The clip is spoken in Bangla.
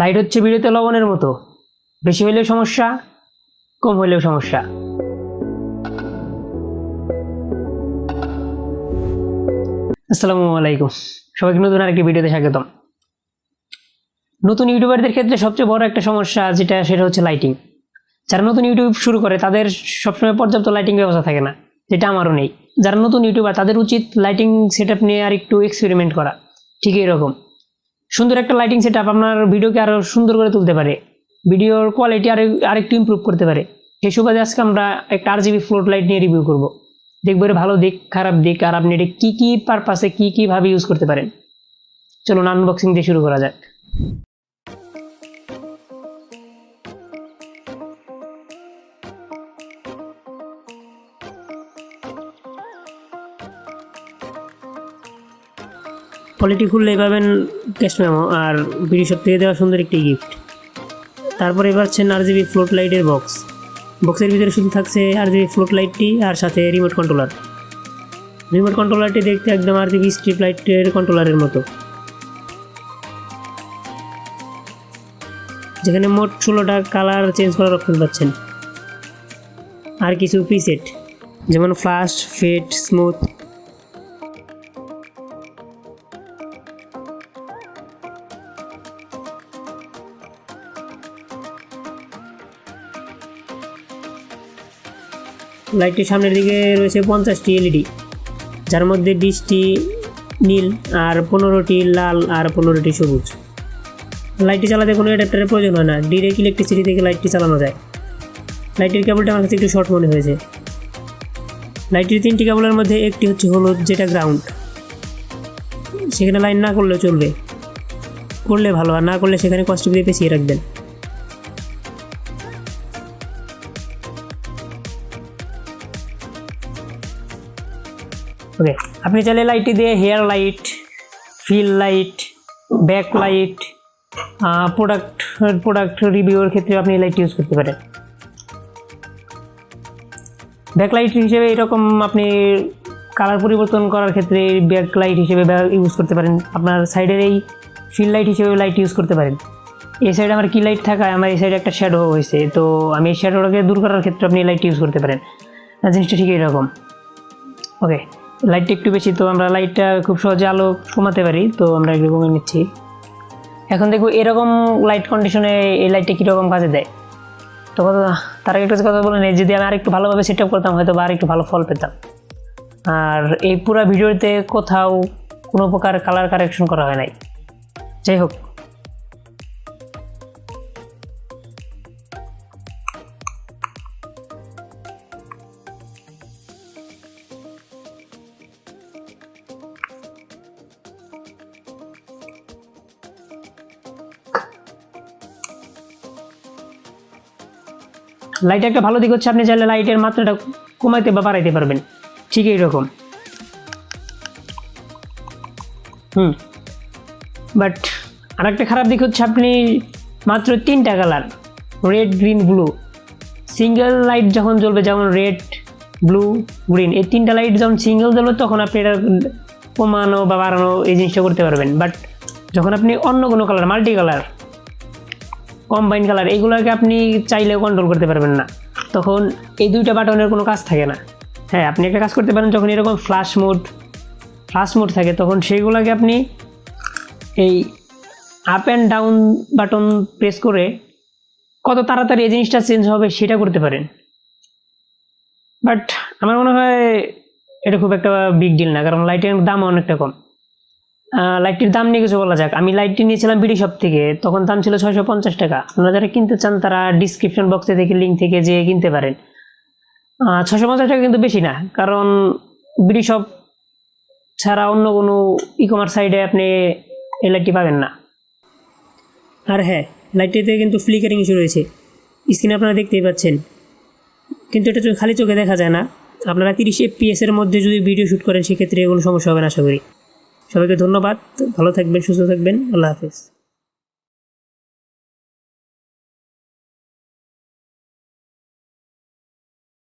লাইট হচ্ছে ভিডিওতে লবণের মতো, বেশি হইলেও সমস্যা, কম হইলেও সমস্যা। আসসালামু আলাইকুম, সবাইকে নতুন আরেকটি ভিডিওতে স্বাগতম। নতুন ইউটিউবারদের ক্ষেত্রে সবচেয়ে বড় একটা সমস্যা সেটা হচ্ছে লাইটিং। যারা নতুন ইউটিউব শুরু করে তাদের সবসময় পর্যাপ্ত লাইটিং ব্যবস্থা থাকে না, যেটা আমারও নেই। যারা নতুন ইউটিউবার তাদের উচিত লাইটিং সেটআপ নিয়ে আর একটু এক্সপেরিমেন্ট করা। ঠিক এরকম সুন্দর একটা লাইটিং সেটআপ আপনার ভিডিওকে আরও সুন্দর করে তুলতে পারে, ভিডিওর কোয়ালিটি আরেকটু ইমপ্রুভ করতে পারে। সেই সুবাদে আজকে আমরা একটা RGB ফ্লোট লাইট নিয়ে রিভিউ করব। দেখবো এর ভালো দিক, খারাপ দিক, আর আপনি এটা কী পারপাসে কীভাবে ইউজ করতে পারেন। চলুন আনবক্সিং দিয়ে শুরু করা যাক। কোয়ালিটি খুললেই পাবেন ক্যাশ মেমো আর ভিডিও সব থেকে দেওয়া সুন্দর একটি গিফট। তারপরে পাচ্ছেন RGB ফ্লোট লাইটের বক্সের ভিতরে শুধু থাকছে RGB ফ্লোট লাইটটি আর সাথে রিমোট কন্ট্রোলারটি দেখতে একদম RGB স্ট্রিপ লাইটের কন্ট্রোলারের মতো, যেখানে মোট 16টা কালার চেঞ্জ করার অপশন পাচ্ছেন আর কিছু প্রিসেট যেমন ফ্লাশ, ফেড, স্মুথ। লাইটটির সামনের দিকে রয়েছে 50টি LED, যার মধ্যে 20টি নীল আর 15টি লাল আর 15টি সবুজ। লাইটটি চালাতে কোনো অ্যাডাপ্টারের প্রয়োজন হয় না, ডিরেক্ট ইলেকট্রিসিটি থেকে লাইটটি চালানো যায়। লাইটের কেবলটা আমার কাছে একটু শর্ট মনে হয়েছে। লাইটটির 3টি কেবলের মধ্যে একটি হচ্ছে হলুদ, যেটা গ্রাউন্ড। সেখানে লাইন না করলেও চলবে, করলে ভালো, আর না করলে সেখানে কষ্ট দিয়ে পেঁচিয়ে রাখবেন। ওকে, আপনি চাইলে লাইটটি দিয়ে hair light, fill light, back light, product রিভিউর ক্ষেত্রে আপনি লাইট ইউজ করতে পারেন। ব্যাক লাইট হিসেবে এরকম আপনি কালার পরিবর্তন করার ক্ষেত্রে ব্যাক লাইট হিসেবে ইউজ করতে পারেন। আপনার সাইডের এই ফিল লাইট হিসেবে লাইট ইউজ করতে পারেন। এই সাইডে আমার কি লাইট থাকায় আমার এই সাইডে একটা শ্যাডো হয়েছে, তো আমি এই শ্যাডোটাকে দূর করার ক্ষেত্রে আপনি লাইট ইউজ করতে পারেন। জিনিসটা ঠিক এরকম। ওকে, লাইটটা একটু বেশি, তো আমরা লাইটটা খুব সহজে আলো কমাতে পারি, তো আমরা একটু কমে নিচ্ছি। এখন দেখব এরকম লাইট কন্ডিশনে এই লাইটটা কীরকম কাজে দেয়। তো তার একটা কথা বলে নেই, যদি আমি আরেকটু ভালোভাবে সেট আপ করতাম হয়তো বা আরেকটু ভালো ফল পেতাম। আর এই পুরো ভিডিওতে কোথাও কোনো প্রকার কালার কারেকশন করা হয় নাই। যাই হোক, লাইটের একটা ভালো দিক হচ্ছে আপনি চাইলে লাইটের মাত্রাটা কমাইতে বা বাড়াইতে পারবেন, ঠিক এইরকম। বাট আর একটা খারাপ দিক হচ্ছে আপনি মাত্র 3টা colour, red, green, blue, single light যখন জ্বলবে, যেমন রেড, ব্লু, গ্রিন, এই 3টা লাইট যখন সিঙ্গেল জ্বলবে তখন আপনি এটা কমানো বা বাড়ানো এই জিনিসটা করতে পারবেন। বাট যখন আপনি অন্য কোনো colour, multi colour, combine colour, এইগুলোকে আপনি চাইলেও কন্ট্রোল করতে পারবেন না, তখন এই 2টা বাটনের কোনো কাজ থাকে না। হ্যাঁ, আপনি একটা কাজ করতে পারেন, যখন এরকম ফ্লাশ মোড থাকে তখন সেইগুলোকে আপনি এই up and down button press করে কত তাড়াতাড়ি এই জিনিসটা চেঞ্জ হবে সেটা করতে পারেন। বাট আমার মনে হয় এটা খুব একটা বিগ ডিল না, কারণ লাইটের দাম অনেকটা কম। লাইটটির দাম নিয়ে কিছু বলা যাক। আমি লাইটটি নিয়েছিলাম বিডি শপ থেকে, তখন দাম ছিল 650 টাকা। আপনারা যারা কিনতে চান তারা ডিসক্রিপশন বক্সে থেকে লিঙ্ক থেকে যেয়ে কিনতে পারেন। 650 টাকা কিন্তু বেশি না, কারণ বিডি শপ ছাড়া অন্য কোনো ই-কমার্স সাইটে আপনি এই লাইটটি পাবেন না। আর হ্যাঁ, লাইটটিতে কিন্তু ফ্লিকারিং ইস্যু রয়েছে, স্ক্রিনে আপনারা দেখতেই পাচ্ছেন, কিন্তু এটা খালি চোখে দেখা যায় না। আপনারা 30 FPS এর মধ্যে যদি ভিডিও শ্যুট করেন সেক্ষেত্রে কোনো সমস্যা হবে না আশা করি। সবাইকে ধন্যবাদ, ভালো থাকবেন, সুস্থ থাকবেন, আল্লাহ হাফেজ।